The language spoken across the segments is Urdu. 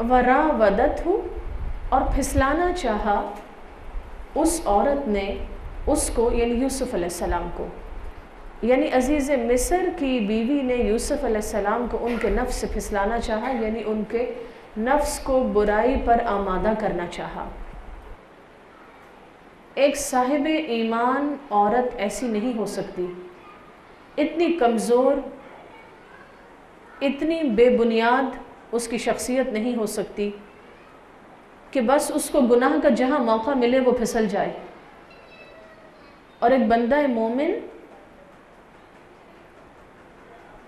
وراودتہ، اور پھسلانا چاہا اس عورت نے اس کو، یعنی یوسف علیہ السلام کو، یعنی عزیز مصر کی بیوی نے یوسف علیہ السلام کو ان کے نفس سے پھسلانا چاہا، یعنی ان کے نفس کو برائی پر آمادہ کرنا چاہا۔ ایک صاحب ایمان عورت ایسی نہیں ہو سکتی، اتنی کمزور، اتنی بے بنیاد اس کی شخصیت نہیں ہو سکتی کہ بس اس کو گناہ کا جہاں موقع ملے وہ پھسل جائے۔ اور ایک بندہ مومن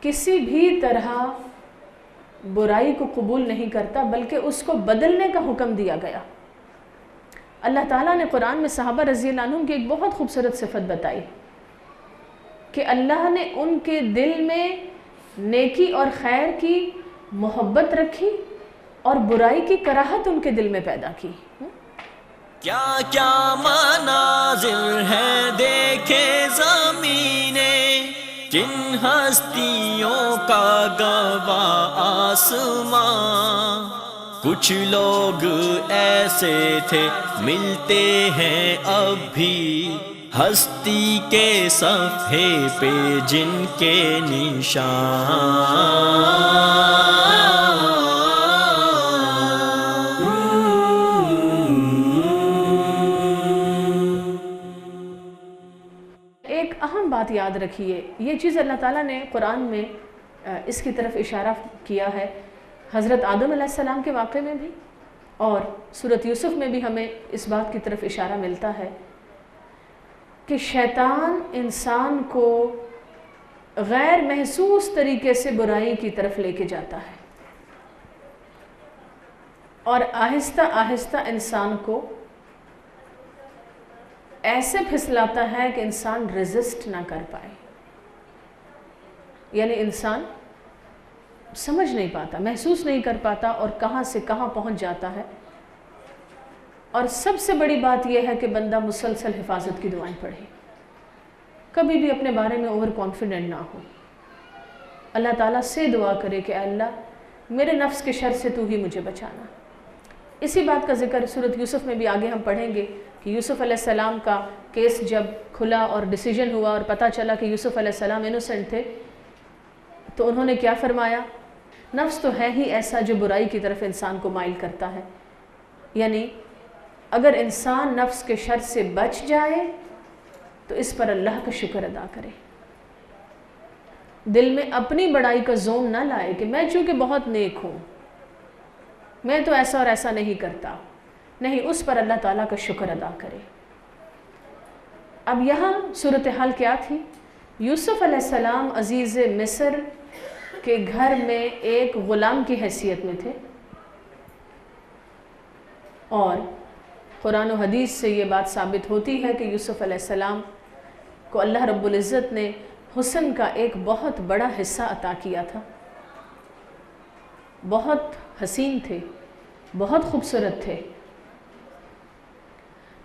کسی بھی طرح برائی کو قبول نہیں کرتا، بلکہ اس کو بدلنے کا حکم دیا گیا۔ اللہ تعالیٰ نے قرآن میں صحابہ رضی اللہ عنہم کی ایک بہت خوبصورت صفت بتائی کہ اللہ نے ان کے دل میں نیکی اور خیر کی محبت رکھی اور برائی کی کراہت ان کے دل میں پیدا کی۔ کیا کیا مناظر ہیں دیکھے زمینیں، جن ہستیوں کا گواہ آسمان، کچھ لوگ ایسے تھے ملتے ہیں اب بھی ہستی کے صفحے پہ جن کے نشان۔ ایک اہم بات یاد رکھیے، یہ چیز اللہ تعالیٰ نے قرآن میں اس کی طرف اشارہ کیا ہے، حضرت آدم علیہ السلام کے واقعے میں بھی اور سورۃ یوسف میں بھی ہمیں اس بات کی طرف اشارہ ملتا ہے کہ شیطان انسان کو غیر محسوس طریقے سے برائی کی طرف لے کے جاتا ہے اور آہستہ آہستہ انسان کو ایسے پھسلاتا ہے کہ انسان ریزسٹ نہ کر پائے، یعنی انسان سمجھ نہیں پاتا، محسوس نہیں کر پاتا اور کہاں سے کہاں پہنچ جاتا ہے۔ اور سب سے بڑی بات یہ ہے کہ بندہ مسلسل حفاظت کی دعائیں پڑھے، کبھی بھی اپنے بارے میں اوور کانفیڈنٹ نہ ہو، اللہ تعالیٰ سے دعا کرے کہ اے اللہ میرے نفس کے شر سے تو ہی مجھے بچانا۔ اسی بات کا ذکر سورۃ یوسف میں بھی آگے ہم پڑھیں گے کہ یوسف علیہ السلام کا کیس جب کھلا اور ڈیسیجن ہوا اور پتہ چلا کہ یوسف علیہ السلام انوسنٹ تھے، تو انہوں نے کیا فرمایا؟ نفس تو ہے ہی ایسا جو برائی کی طرف انسان کو مائل کرتا ہے، یعنی اگر انسان نفس کے شر سے بچ جائے تو اس پر اللہ کا شکر ادا کرے، دل میں اپنی بڑائی کا زوم نہ لائے کہ میں چونکہ بہت نیک ہوں، میں تو ایسا اور ایسا نہیں کرتا، نہیں، اس پر اللہ تعالیٰ کا شکر ادا کرے۔ اب یہاں صورتحال کیا تھی؟ یوسف علیہ السلام عزیز مصر کے گھر میں ایک غلام کی حیثیت میں تھے، اور قرآن و حدیث سے یہ بات ثابت ہوتی ہے کہ یوسف علیہ السلام کو اللہ رب العزت نے حسن کا ایک بہت بڑا حصہ عطا کیا تھا، بہت حسین تھے، بہت خوبصورت تھے۔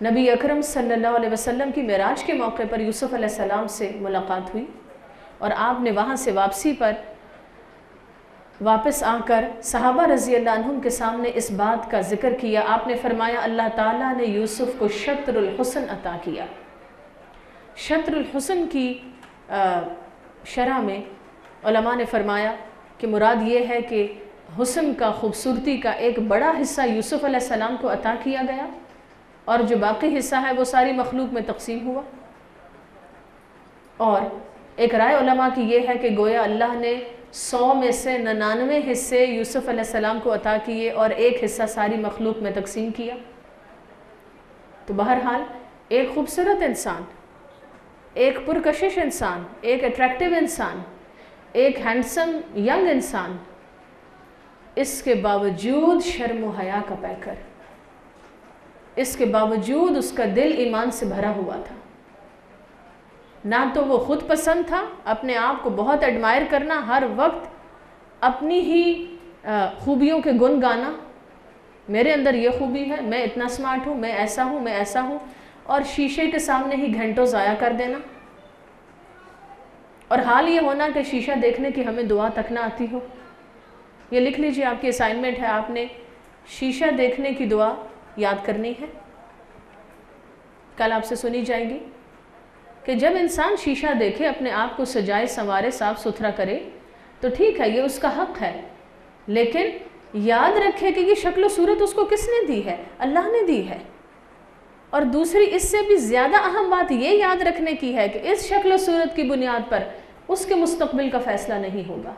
نبی اکرم صلی اللہ علیہ وسلم کی معراج کے موقع پر یوسف علیہ السلام سے ملاقات ہوئی اور آپ نے وہاں سے واپسی پر واپس آ کر صحابہ رضی اللہ عنہم کے سامنے اس بات کا ذکر کیا۔ آپ نے فرمایا اللہ تعالیٰ نے یوسف کو شطر الحسن عطا کیا۔ شطر الحسن کی شرح میں علماء نے فرمایا کہ مراد یہ ہے کہ حسن کا، خوبصورتی کا ایک بڑا حصہ یوسف علیہ السلام کو عطا کیا گیا اور جو باقی حصہ ہے وہ ساری مخلوق میں تقسیم ہوا۔ اور ایک رائے علماء کی یہ ہے کہ گویا اللہ نے 100 میں سے 99 حصے یوسف علیہ السلام کو عطا کیے اور ایک حصہ ساری مخلوق میں تقسیم کیا۔ تو بہرحال ایک خوبصورت انسان، ایک پرکشش انسان، ایک اٹریکٹیو انسان، ایک ہینڈسم ینگ انسان، اس کے باوجود شرم و حیا کا پیکر، اس کے باوجود اس کا دل ایمان سے بھرا ہوا تھا۔ نہ تو وہ خود پسند تھا، اپنے آپ کو بہت ایڈمائر کرنا، ہر وقت اپنی ہی خوبیوں کے گن گانا، میرے اندر یہ خوبی ہے، میں اتنا سمارٹ ہوں، میں ایسا ہوں، میں ایسا ہوں، اور شیشے کے سامنے ہی گھنٹوں ضائع کر دینا، اور حال یہ ہونا کہ شیشہ دیکھنے کی ہمیں دعا تک نہ آتی ہو۔ یہ لکھ لیجئے، آپ کی اسائنمنٹ ہے، آپ نے شیشہ دیکھنے کی دعا یاد کرنی ہے. کل آپ سے سنی جائے گی کہ جب انسان شیشہ دیکھے، اپنے آپ کو سجائے سنوارے صاف ستھرا کرے تو ٹھیک ہے، یہ اس کا حق ہے، لیکن یاد رکھے کہ یہ شکل و صورت اس کو کس نے دی ہے؟ اللہ نے دی ہے. اور دوسری اس سے بھی زیادہ اہم بات یہ یاد رکھنے کی ہے کہ اس شکل و صورت کی بنیاد پر اس کے مستقبل کا فیصلہ نہیں ہوگا،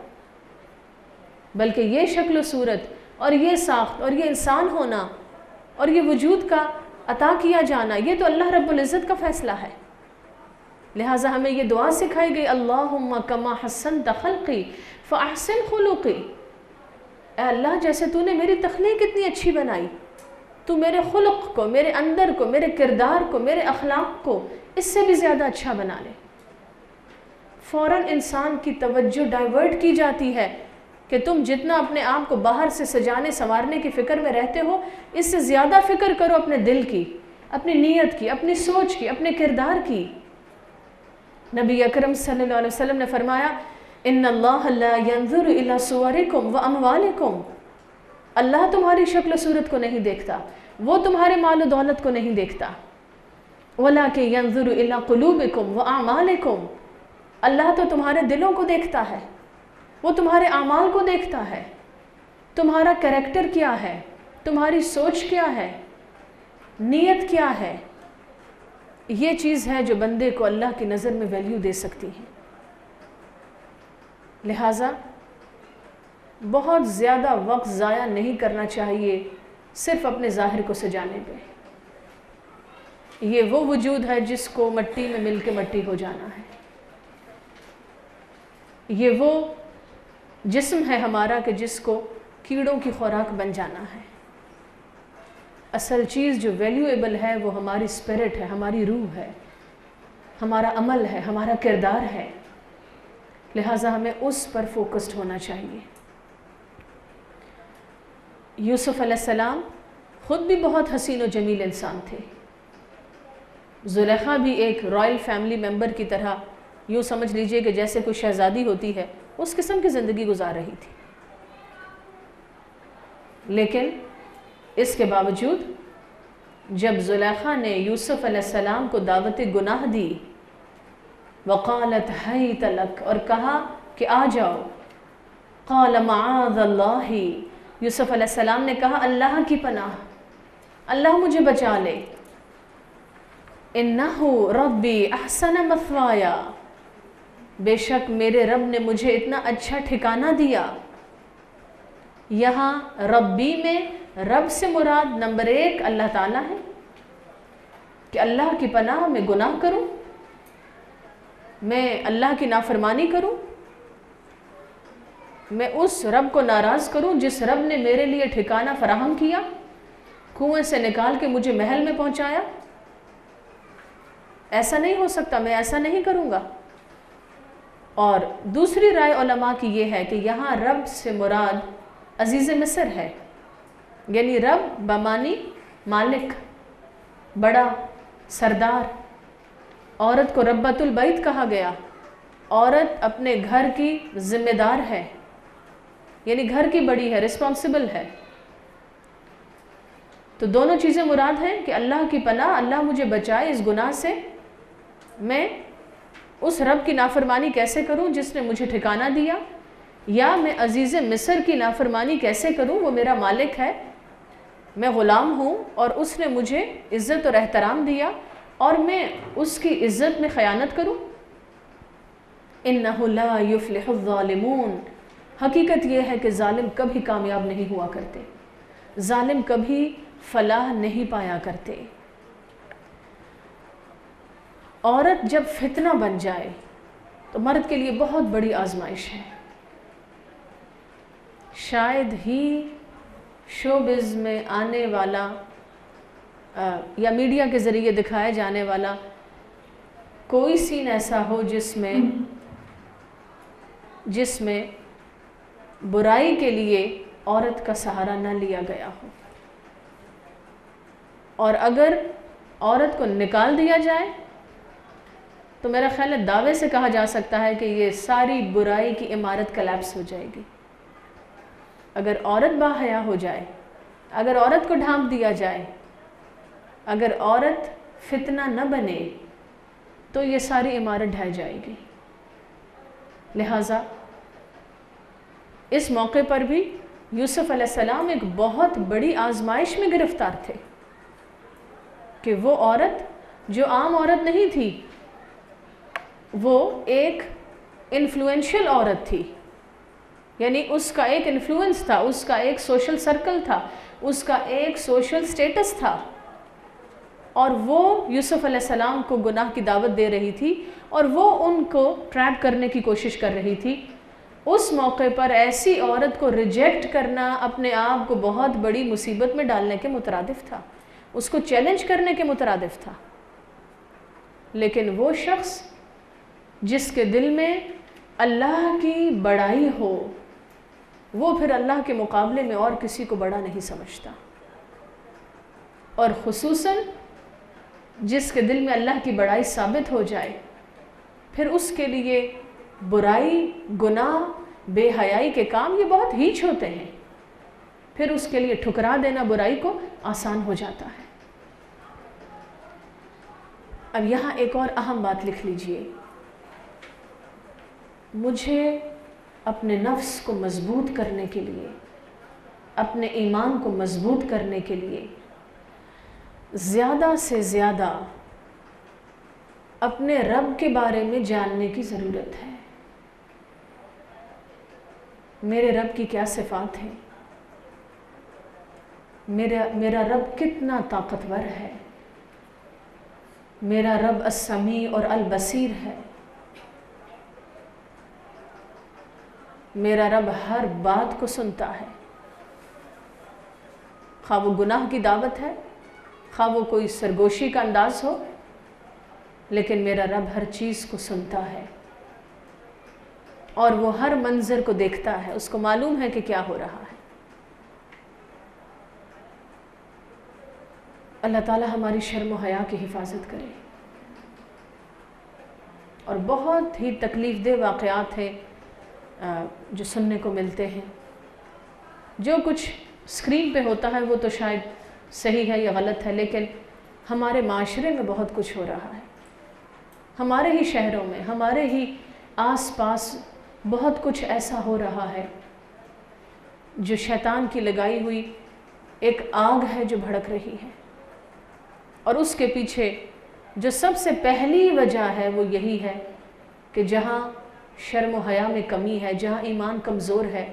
بلکہ یہ شکل و صورت اور یہ ساخت اور یہ انسان ہونا اور یہ وجود کا عطا کیا جانا، یہ تو اللہ رب العزت کا فیصلہ ہے. لہٰذا ہمیں یہ دعا سکھائی گئی، اللہم کما حسنت خلقی فاحسن خلقی. اے اللہ، جیسے تو نے میری تخلیق اتنی اچھی بنائی، تو میرے خلق کو، میرے اندر کو، میرے کردار کو، میرے اخلاق کو اس سے بھی زیادہ اچھا بنا لے. فوراً انسان کی توجہ ڈائیورٹ کی جاتی ہے کہ تم جتنا اپنے آپ کو باہر سے سجانے سنوارنے کی فکر میں رہتے ہو، اس سے زیادہ فکر کرو اپنے دل کی، اپنی نیت کی، اپنی سوچ کی، اپنے کردار کی. نبی اکرم صلی اللہ علیہ وسلم نے فرمایا، ان اللہ لا ينظر الى صورکم واموالکم. اللہ تمہاری شکل و صورت کو نہیں دیکھتا، وہ تمہارے مال و دولت کو نہیں دیکھتا. ولکن ينظر الى قلوبکم واعمالکم. اللہ تو تمہارے دلوں کو دیکھتا ہے، وہ تمہارے اعمال کو دیکھتا ہے. تمہارا کریکٹر کیا ہے، تمہاری سوچ کیا ہے، نیت کیا ہے، یہ چیز ہے جو بندے کو اللہ کی نظر میں ویلیو دے سکتی ہے. لہٰذا بہت زیادہ وقت ضائع نہیں کرنا چاہیے صرف اپنے ظاہر کو سجانے پہ. یہ وہ وجود ہے جس کو مٹی میں مل کے مٹی ہو جانا ہے. یہ وہ جسم ہے ہمارا کہ جس کو کیڑوں کی خوراک بن جانا ہے. اصل چیز جو ویلیویبل ہے وہ ہماری اسپرٹ ہے، ہماری روح ہے، ہمارا عمل ہے، ہمارا کردار ہے. لہٰذا ہمیں اس پر فوکسڈ ہونا چاہیے. یوسف علیہ السلام خود بھی بہت حسین و جمیل انسان تھے. زلیخا بھی ایک رائل فیملی ممبر کی طرح، یوں سمجھ لیجئے کہ جیسے کوئی شہزادی ہوتی ہے، اس قسم کی زندگی گزار رہی تھی. لیکن اس کے باوجود جب زلیخا نے یوسف علیہ السلام کو دعوت گناہ دی، وقالت حیت لک، اور کہا کہ آ جاؤ، قال معاذ اللہ، یوسف علیہ السلام نے کہا اللہ کی پناہ، اللہ مجھے بچا لے. انہ ربی احسن مثوایا، بے شک میرے رب نے مجھے اتنا اچھا ٹھکانہ دیا. یہاں ربی میں رب سے مراد نمبر 1 اللہ تعالیٰ ہے، کہ اللہ کی پناہ میں گناہ کروں، میں اللہ کی نافرمانی کروں، میں اس رب کو ناراض کروں جس رب نے میرے لیے ٹھکانہ فراہم کیا، کنویں سے نکال کے مجھے محل میں پہنچایا. ایسا نہیں ہو سکتا، میں ایسا نہیں کروں گا. اور دوسری رائے علماء کی یہ ہے کہ یہاں رب سے مراد عزیز مصر ہے، یعنی رب بمانی مالک، بڑا، سردار. عورت کو ربۃ البیت کہا گیا. عورت اپنے گھر کی ذمہ دار ہے، یعنی گھر کی بڑی ہے، رسپانسبل ہے. تو دونوں چیزیں مراد ہیں کہ اللہ کی پناہ، اللہ مجھے بچائے اس گناہ سے، میں اس رب کی نافرمانی کیسے کروں جس نے مجھے ٹھکانہ دیا، یا میں عزیز مصر کی نافرمانی کیسے کروں، وہ میرا مالک ہے، میں غلام ہوں اور اس نے مجھے عزت اور احترام دیا اور میں اس کی عزت میں خیانت کروں. انہ لا یفلح الظالمون، حقیقت یہ ہے کہ ظالم کبھی کامیاب نہیں ہوا کرتے، ظالم کبھی فلاح نہیں پایا کرتے. عورت جب فتنہ بن جائے تو مرد کے لیے بہت بڑی آزمائش ہے. شاید ہی شوبز میں آنے والا یا میڈیا کے ذریعے دکھائے جانے والا کوئی سین ایسا ہو جس میں برائی کے لیے عورت کا سہارا نہ لیا گیا ہو. اور اگر عورت کو نکال دیا جائے تو میرا خیال ہے دعوے سے کہا جا سکتا ہے کہ یہ ساری برائی کی عمارت کلیپس ہو جائے گی. اگر عورت باحیا ہو جائے اگر عورت کو ڈھانپ دیا جائے، اگر عورت فتنہ نہ بنے تو یہ ساری عمارت ڈھہ جائے گی۔ لہٰذا اس موقع پر بھی یوسف علیہ السلام ایک بہت بڑی آزمائش میں گرفتار تھے کہ وہ عورت جو عام عورت نہیں تھی، وہ ایک انفلوئنشل عورت تھی، یعنی اس کا ایک انفلوئنس تھا، اس کا ایک سوشل سرکل تھا، اس کا ایک سوشل سٹیٹس تھا، اور وہ یوسف علیہ السلام کو گناہ کی دعوت دے رہی تھی اور وہ ان کو ٹریپ کرنے کی کوشش کر رہی تھی۔ اس موقع پر ایسی عورت کو ریجیکٹ کرنا اپنے آپ کو بہت بڑی مصیبت میں ڈالنے کے مترادف تھا، اس کو چیلنج کرنے کے مترادف تھا۔ لیکن وہ شخص جس کے دل میں اللہ کی بڑائی ہو، وہ پھر اللہ کے مقابلے میں اور کسی کو بڑا نہیں سمجھتا، اور خصوصاً جس کے دل میں اللہ کی بڑائی ثابت ہو جائے، پھر اس کے لیے برائی، گناہ، بے حیائی کے کام یہ بہت ہیچ ہوتے ہیں، پھر اس کے لیے ٹھکرا دینا برائی کو آسان ہو جاتا ہے۔ اب یہاں ایک اور اہم بات لکھ لیجئے، مجھے اپنے نفس کو مضبوط کرنے کے لیے، اپنے ایمان کو مضبوط کرنے کے لیے زیادہ سے زیادہ اپنے رب کے بارے میں جاننے کی ضرورت ہے۔ میرے رب کی کیا صفات ہیں، میرا رب کتنا طاقتور ہے، میرا رب السمیع اور البصیر ہے، میرا رب ہر بات کو سنتا ہے، خواہ وہ گناہ کی دعوت ہے، خواہ وہ کوئی سرگوشی کا انداز ہو، لیکن میرا رب ہر چیز کو سنتا ہے اور وہ ہر منظر کو دیکھتا ہے، اس کو معلوم ہے کہ کیا ہو رہا ہے۔ اللہ تعالی ہماری شرم و حیا کی حفاظت کرے۔ اور بہت ہی تکلیف دہ واقعات ہیں جو سننے کو ملتے ہیں۔ جو کچھ اسکرین پہ ہوتا ہے وہ تو شاید صحیح ہے یا غلط ہے، لیکن ہمارے معاشرے میں بہت کچھ ہو رہا ہے، ہمارے ہی شہروں میں، ہمارے ہی آس پاس بہت کچھ ایسا ہو رہا ہے جو شیطان کی لگائی ہوئی ایک آگ ہے جو بھڑک رہی ہے، اور اس کے پیچھے جو سب سے پہلی وجہ ہے وہ یہی ہے کہ جہاں شرم و حیا میں کمی ہے، جہاں ایمان کمزور ہے،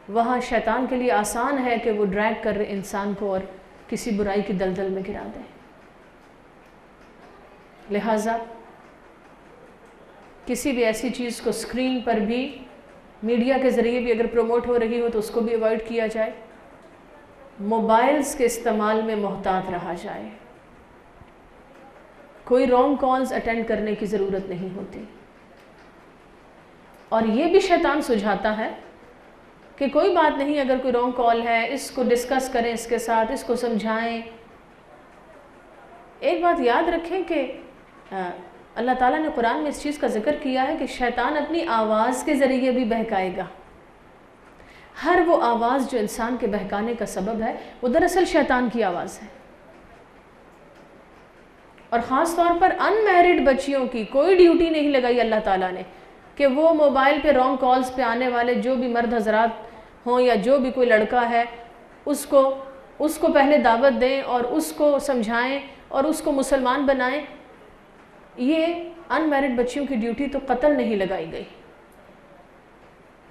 وہاں شیطان کے لیے آسان ہے کہ وہ ڈریگ کر انسان کو اور کسی برائی کی دلدل میں گرا دے۔ لہٰذا کسی بھی ایسی چیز کو اسکرین پر بھی، میڈیا کے ذریعے بھی اگر پروموٹ ہو رہی ہو تو اس کو بھی اوائڈ کیا جائے، موبائلز کے استعمال میں محتاط رہا جائے، کوئی رانگ کالز اٹینڈ کرنے کی ضرورت نہیں ہوتی۔ اور یہ بھی شیطان سجھاتا ہے کہ کوئی بات نہیں، اگر کوئی رانگ کال ہے اس کو ڈسکس کریں اس کے ساتھ، اس کو سمجھائیں۔ ایک بات یاد رکھیں کہ اللہ تعالیٰ نے قرآن میں اس چیز کا ذکر کیا ہے کہ شیطان اپنی آواز کے ذریعے بھی بہکائے گا۔ ہر وہ آواز جو انسان کے بہکانے کا سبب ہے وہ دراصل شیطان کی آواز ہے، اور خاص طور پر ان میرڈ بچیوں کی کوئی ڈیوٹی نہیں لگائی اللہ تعالیٰ نے کہ وہ موبائل پہ رانگ کالز پہ آنے والے جو بھی مرد حضرات ہوں یا جو بھی کوئی لڑکا ہے اس کو پہلے دعوت دیں اور اس کو سمجھائیں اور اس کو مسلمان بنائیں۔ یہ ان میرڈ بچیوں کی ڈیوٹی تو قطعاً نہیں لگائی گئی،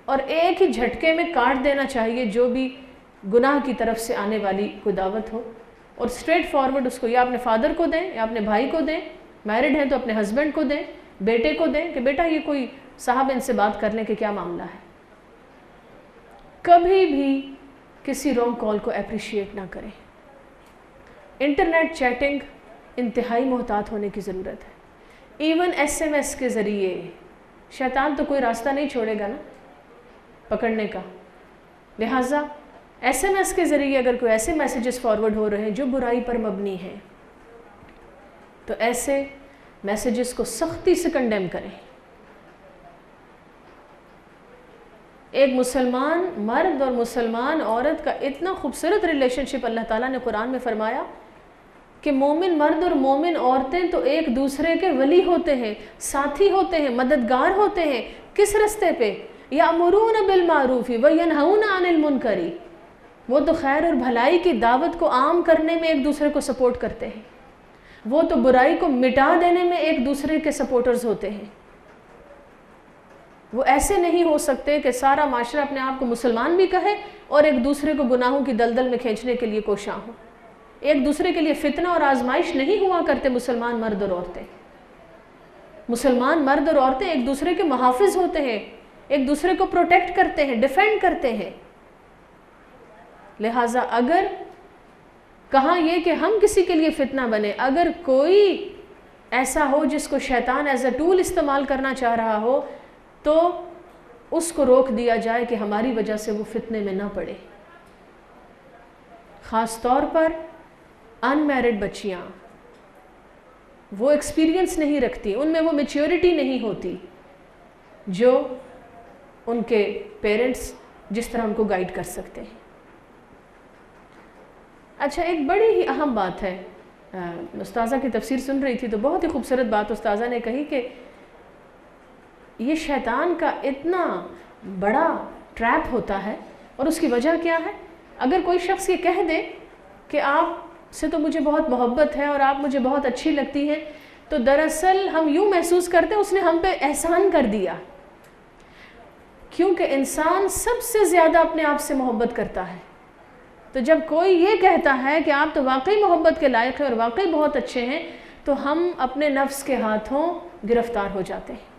اور ایک ہی جھٹکے میں کاٹ دینا چاہیے جو بھی گناہ کی طرف سے آنے والی کوئی دعوت ہو، اور اسٹریٹ فارورڈ اس کو یا اپنے فادر کو دیں یا اپنے بھائی کو دیں، میرڈ ہیں تو اپنے ہسبینڈ کو دیں، بیٹے کو دیں کہ بیٹا یہ کوئی صاحب ان سے بات کرنے کے کیا معاملہ ہے۔ کبھی بھی کسی رانگ کال کو اپریشیٹ نہ کریں۔ انٹرنیٹ چیٹنگ انتہائی محتاط ہونے کی ضرورت ہے۔ ایون SMS کے ذریعے شیطان تو کوئی راستہ نہیں چھوڑے گا نا پکڑنے کا، لہٰذا SMS کے ذریعے اگر کوئی ایسے میسیجز فارورڈ ہو رہے ہیں جو برائی پر مبنی ہیں تو ایسے میسیجز کو سختی سے کنڈیم کریں۔ ایک مسلمان مرد اور مسلمان عورت کا اتنا خوبصورت ریلیشن شپ اللہ تعالیٰ نے قرآن میں فرمایا کہ مومن مرد اور مومن عورتیں تو ایک دوسرے کے ولی ہوتے ہیں، ساتھی ہوتے ہیں، مددگار ہوتے ہیں۔ کس رستے پہ؟ یأمرون بالمعروف وینہون عن المنکر، وہ تو خیر اور بھلائی کی دعوت کو عام کرنے میں ایک دوسرے کو سپورٹ کرتے ہیں، وہ تو برائی کو مٹا دینے میں ایک دوسرے کے سپورٹرز ہوتے ہیں۔ وہ ایسے نہیں ہو سکتے کہ سارا معاشرہ اپنے آپ کو مسلمان بھی کہے اور ایک دوسرے کو گناہوں کی دلدل میں کھینچنے کے لیے کوشاں ہو۔ ایک دوسرے کے لیے فتنہ اور آزمائش نہیں ہوا کرتے مسلمان مرد اور عورتیں۔ مسلمان مرد اور عورتیں ایک دوسرے کے محافظ ہوتے ہیں، ایک دوسرے کو پروٹیکٹ کرتے ہیں، ڈیفینڈ کرتے ہیں۔ لہٰذا اگر کہاں یہ کہ ہم کسی کے لیے فتنہ بنے، اگر کوئی ایسا ہو جس کو شیطان ایز اے ٹول استعمال کرنا چاہ رہا ہو تو اس کو روک دیا جائے کہ ہماری وجہ سے وہ فتنے میں نہ پڑے۔ خاص طور پر ان میرڈ بچیاں، وہ ایکسپیرینس نہیں رکھتی، ان میں وہ میچیورٹی نہیں ہوتی جو ان کے پیرنٹس جس طرح ان کو گائیڈ کر سکتے ہیں۔ اچھا، ایک بڑی ہی اہم بات ہے، استاذہ کی تفسیر سن رہی تھی تو بہت ہی خوبصورت بات استاذہ نے کہی کہ یہ شیطان کا اتنا بڑا ٹریپ ہوتا ہے، اور اس کی وجہ کیا ہے؟ اگر کوئی شخص یہ کہہ دے کہ آپ سے تو مجھے بہت محبت ہے اور آپ مجھے بہت اچھی لگتی ہیں، تو دراصل ہم یوں محسوس کرتے اس نے ہم پہ احسان کر دیا، کیونکہ انسان سب سے زیادہ اپنے آپ سے محبت کرتا ہے۔ تو جب کوئی یہ کہتا ہے کہ آپ تو واقعی محبت کے لائق ہیں اور واقعی بہت اچھے ہیں، تو ہم اپنے نفس کے ہاتھوں گرفتار ہو جاتے ہیں،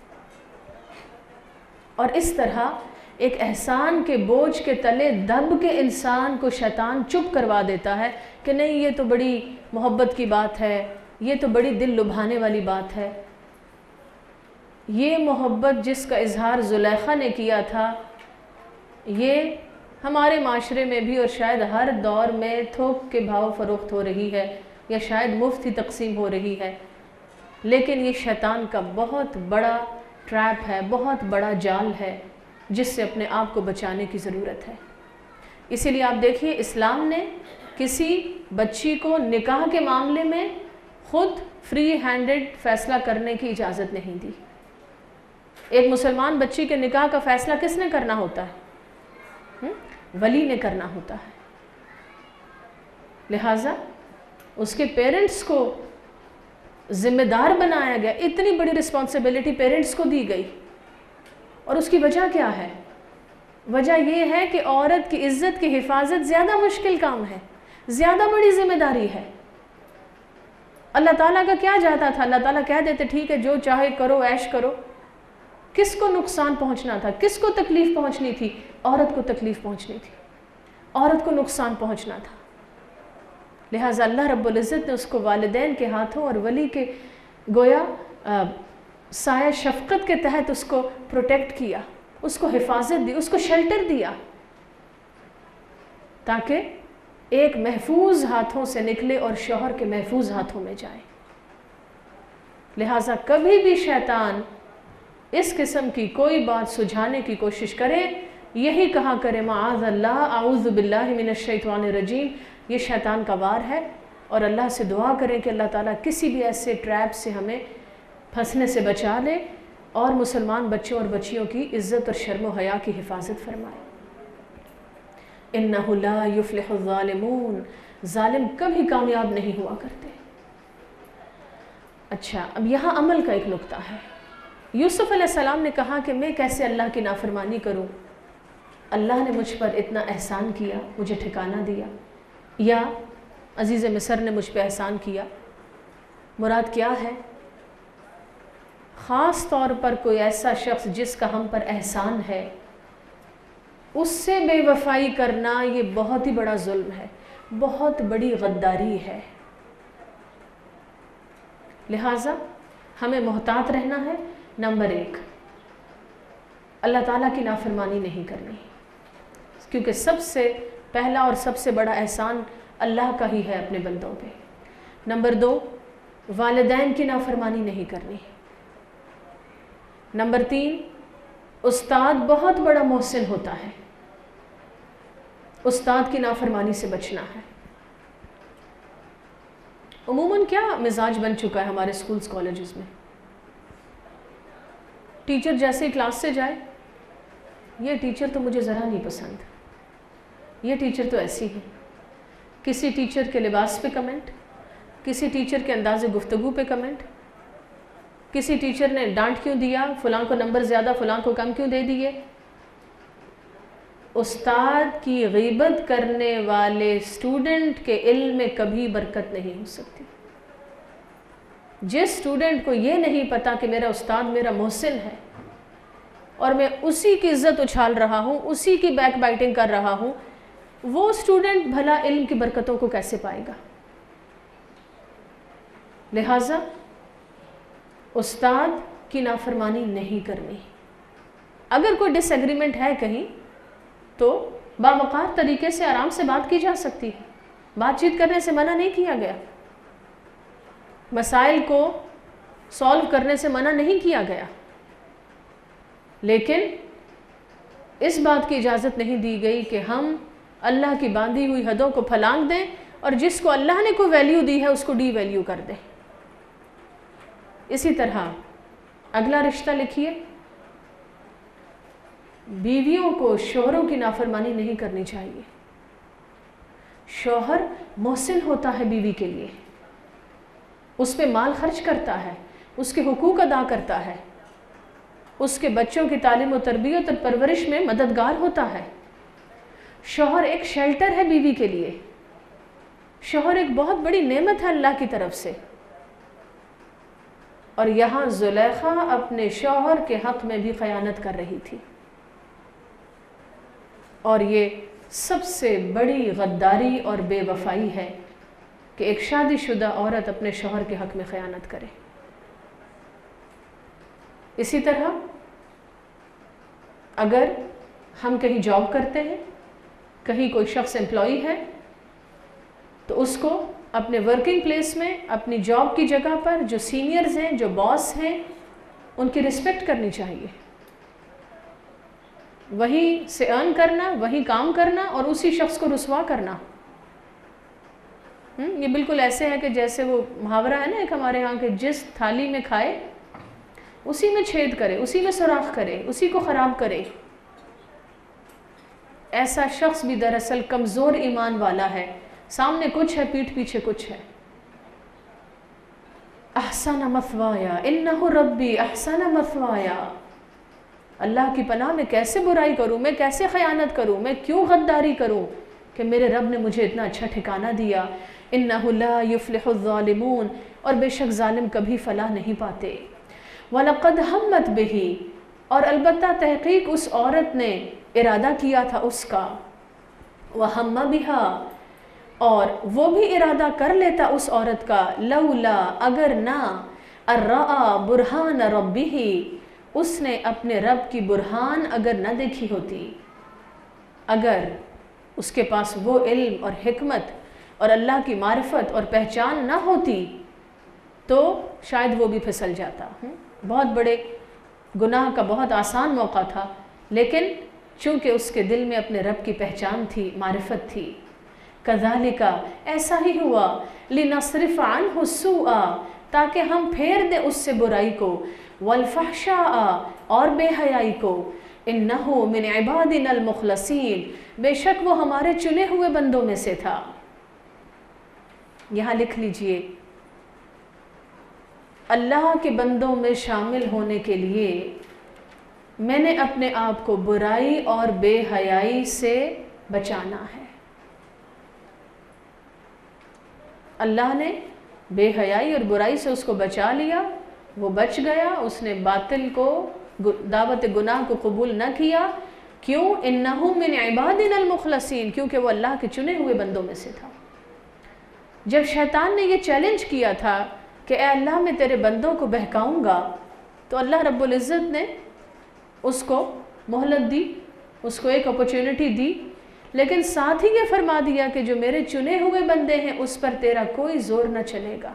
اور اس طرح ایک احسان کے بوجھ کے تلے دب کے انسان کو شیطان چپ کروا دیتا ہے کہ نہیں، یہ تو بڑی محبت کی بات ہے، یہ تو بڑی دل لبھانے والی بات ہے۔ یہ محبت جس کا اظہار زلیخا نے کیا تھا، یہ ہمارے معاشرے میں بھی اور شاید ہر دور میں تھوک کے بھاؤ فروخت ہو رہی ہے، یا شاید مفت ہی تقسیم ہو رہی ہے، لیکن یہ شیطان کا بہت بڑا ٹریپ ہے، بہت بڑا جال ہے جس سے اپنے آپ کو بچانے کی ضرورت ہے۔ اسی لیے آپ دیکھیے، اسلام نے کسی بچی کو نکاح کے معاملے میں خود فری ہینڈڈ فیصلہ کرنے کی اجازت نہیں دی۔ ایک مسلمان بچی کے نکاح کا فیصلہ کس نے کرنا ہوتا ہے؟ ولی نے کرنا ہوتا ہے۔ لہٰذا اس کے پیرنٹس کو ذمہ دار بنایا گیا، اتنی بڑی رسپانسبلٹی پیرنٹس کو دی گئی، اور اس کی وجہ کیا ہے؟ وجہ یہ ہے کہ عورت کی عزت کی حفاظت زیادہ مشکل کام ہے، زیادہ بڑی ذمہ داری ہے۔ اللہ تعالیٰ کا کیا جاتا تھا؟ اللہ تعالیٰ کہہ دیتے ٹھیک ہے جو چاہے کرو، عیش کرو۔ کس کو نقصان پہنچنا تھا؟ کس کو تکلیف پہنچنی تھی؟ عورت کو تکلیف پہنچنی تھی، عورت کو نقصان پہنچنا تھا۔ لہٰذا اللہ رب العزت نے اس کو والدین کے ہاتھوں اور ولی کے گویا سایہ شفقت کے تحت اس کو پروٹیکٹ کیا، اس کو حفاظت دی، اس کو شیلٹر دیا، تاکہ ایک محفوظ ہاتھوں سے نکلے اور شوہر کے محفوظ ہاتھوں میں جائے۔ لہٰذا کبھی بھی شیطان اس قسم کی کوئی بات سجھانے کی کوشش کرے، یہی کہا کرے معاذ اللہ، اعوذ باللہ من الشیطان الرجیم، یہ شیطان کا وار ہے، اور اللہ سے دعا کریں کہ اللہ تعالیٰ کسی بھی ایسے ٹریپ سے ہمیں پھنسنے سے بچا لے، اور مسلمان بچوں اور بچیوں کی عزت اور شرم و حیا کی حفاظت فرمائے۔ انہ لا یفلح الظالمون، ظالم کبھی کامیاب نہیں ہوا کرتے۔ اچھا، اب یہاں عمل کا ایک نقطہ ہے۔ یوسف علیہ السلام نے کہا کہ میں کیسے اللہ کی نافرمانی کروں؟ اللہ نے مجھ پر اتنا احسان کیا، مجھے ٹھکانہ دیا، یا عزیز مصر نے مجھ پہ احسان کیا۔ مراد کیا ہے؟ خاص طور پر کوئی ایسا شخص جس کا ہم پر احسان ہے، اس سے بے وفائی کرنا یہ بہت ہی بڑا ظلم ہے، بہت بڑی غداری ہے۔ لہٰذا ہمیں محتاط رہنا ہے۔ نمبر 1، اللہ تعالیٰ کی نافرمانی نہیں کرنی، کیونکہ سب سے پہلا اور سب سے بڑا احسان اللہ کا ہی ہے اپنے بندوں پہ۔ نمبر 2، والدین کی نافرمانی نہیں کرنی۔ نمبر 3، استاد بہت بڑا محسن ہوتا ہے، استاد کی نافرمانی سے بچنا ہے۔ عموماً کیا مزاج بن چکا ہے ہمارے اسکولز کالجز میں، ٹیچر جیسے کلاس سے جائے، یہ ٹیچر تو مجھے ذرا نہیں پسند، یہ ٹیچر تو ایسی ہے، کسی ٹیچر کے لباس پہ کمنٹ، کسی ٹیچر کے انداز گفتگو پہ کمنٹ، کسی ٹیچر نے ڈانٹ کیوں دیا، فلاں کو نمبر زیادہ فلاں کو کم کیوں دے دیے۔ استاد کی غیبت کرنے والے اسٹوڈنٹ کے علم میں کبھی برکت نہیں ہو سکتی۔ جس اسٹوڈنٹ کو یہ نہیں پتا کہ میرا استاد میرا محسن ہے اور میں اسی کی عزت اچھال رہا ہوں، اسی کی بیک بائٹنگ کر رہا ہوں، وہ اسٹوڈنٹ بھلا علم کی برکتوں کو کیسے پائے گا؟ لہٰذا استاد کی نافرمانی نہیں کرنی۔ اگر کوئی ڈس ایگریمنٹ ہے کہیں تو باوقار طریقے سے آرام سے بات کی جا سکتی ہے، بات چیت کرنے سے منع نہیں کیا گیا، مسائل کو سالو کرنے سے منع نہیں کیا گیا، لیکن اس بات کی اجازت نہیں دی گئی کہ ہم اللہ کی باندھی ہوئی حدوں کو پھلانگ دیں اور جس کو اللہ نے کوئی ویلیو دی ہے اس کو ڈی ویلیو کر دیں۔ اسی طرح اگلا رشتہ لکھیے، بیویوں کو شوہروں کی نافرمانی نہیں کرنی چاہیے۔ شوہر محسن ہوتا ہے بیوی کے لیے، اس پہ مال خرچ کرتا ہے، اس کے حقوق ادا کرتا ہے، اس کے بچوں کی تعلیم و تربیت اور پرورش میں مددگار ہوتا ہے۔ شوہر ایک شیلٹر ہے بیوی کے لیے، شوہر ایک بہت بڑی نعمت ہے اللہ کی طرف سے۔ اور یہاں زلیخا اپنے شوہر کے حق میں بھی خیانت کر رہی تھی، اور یہ سب سے بڑی غداری اور بے وفائی ہے کہ ایک شادی شدہ عورت اپنے شوہر کے حق میں خیانت کرے۔ اسی طرح اگر ہم کہیں جاب کرتے ہیں، کہیں کوئی شخص امپلائی ہے، تو اس کو اپنے ورکنگ پلیس میں اپنی جاب کی جگہ پر جو سینئرز ہیں، جو باس ہیں، ان کی رسپیکٹ کرنی چاہیے، وہیں سے ارن کرنا، وہیں کام کرنا اور اسی شخص کو رسوا کرنا۔ یہ بالکل ایسے ہے کہ جیسے وہ محاورہ ہے نا ایک ہمارے ہاں کہ جس تھالی میں کھائے اسی میں چھید کرے، اسی میں سوراخ کرے، اسی کو خراب کرے۔ ایسا شخص بھی دراصل کمزور ایمان والا ہے، سامنے کچھ ہے، پیٹھ پیچھے کچھ ہے۔ احسن مثوایا انہ ربی احسن مثوایا، اللہ کی پناہ میں کیسے برائی کروں، میں کیسے خیانت کروں، میں کیوں غداری کروں کہ میرے رب نے مجھے اتنا اچھا ٹھکانہ دیا۔ انہ لا یفلح الظالمون، اور بے شک ظالم کبھی فلاح نہیں پاتے۔ وَلَقَدْ هَمَّتْ بِهِ، اور البتہ تحقیق اس عورت نے ارادہ کیا تھا اس کا، وَهَمَّ بِهَا، اور وہ بھی ارادہ کر لیتا اس عورت کا، لولا، اگر نہ، الرَّأَى بُرْحَانَ رَبِّهِ، اس نے اپنے رب کی برہان اگر نہ دیکھی ہوتی، اگر اس کے پاس وہ علم اور حکمت اور اللہ کی معرفت اور پہچان نہ ہوتی تو شاید وہ بھی پھسل جاتا۔ بہت بڑے گناہ کا بہت آسان موقع تھا، لیکن چونکہ اس کے دل میں اپنے رب کی پہچان تھی، معرفت تھی۔ کذالک، ایسا ہی ہوا، لنصرف عنہ السوء، تاکہ ہم پھیر دیں اس سے برائی کو، والفحشاء، اور بے حیائی کو، انہ من عبادنا المخلصین، بے شک وہ ہمارے چنے ہوئے بندوں میں سے تھا۔ یہاں لکھ لیجئے، اللہ کے بندوں میں شامل ہونے کے لیے میں نے اپنے آپ کو برائی اور بے حیائی سے بچانا ہے۔ اللہ نے بے حیائی اور برائی سے اس کو بچا لیا، وہ بچ گیا، اس نے باطل کو، دعوت گناہ کو قبول نہ کیا۔ کیوں؟ انہ من عبادنا المخلصین، کیونکہ وہ اللہ کے چنے ہوئے بندوں میں سے تھا۔ جب شیطان نے یہ چیلنج کیا تھا کہ اے اللہ میں تیرے بندوں کو بہکاؤں گا، تو اللہ رب العزت نے اس کو مہلت دی، اس کو ایک اپرچونٹی دی، لیکن ساتھ ہی یہ فرما دیا کہ جو میرے چنے ہوئے بندے ہیں اس پر تیرا کوئی زور نہ چلے گا۔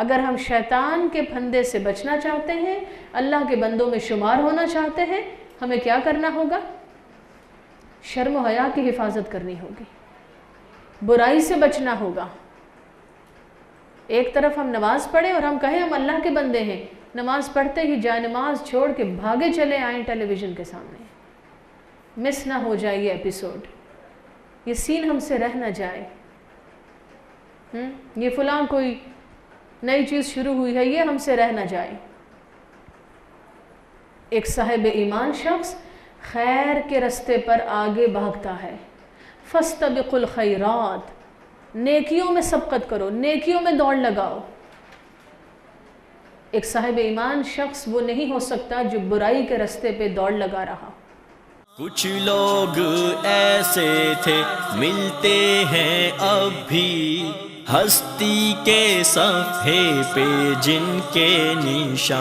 اگر ہم شیطان کے پھندے سے بچنا چاہتے ہیں، اللہ کے بندوں میں شمار ہونا چاہتے ہیں، ہمیں کیا کرنا ہوگا؟ شرم و حیا کی حفاظت کرنی ہوگی، برائی سے بچنا ہوگا۔ ایک طرف ہم نماز پڑھیں اور ہم کہیں ہم اللہ کے بندے ہیں، نماز پڑھتے ہی جائے نماز چھوڑ کے بھاگے چلے آئیں ٹیلی ویژن کے سامنے، مس نہ ہو جائے یہ ایپیسوڈ، یہ سین ہم سے رہ نہ جائے، یہ فلاں کوئی نئی چیز شروع ہوئی ہے، یہ ہم سے رہ نہ جائے۔ ایک صاحب ایمان شخص خیر کے رستے پر آگے بھاگتا ہے، فاستبقوا الخیرات، نیکیوں میں سبقت کرو، نیکیوں میں دوڑ لگاؤ۔ ایک صاحب ایمان شخص وہ نہیں ہو سکتا جو برائی کے رستے پہ دوڑ لگا رہا۔ کچھ لوگ ایسے تھے ملتے ہیں اب بھی، ہستی کے صفحے پہ جن کے نشان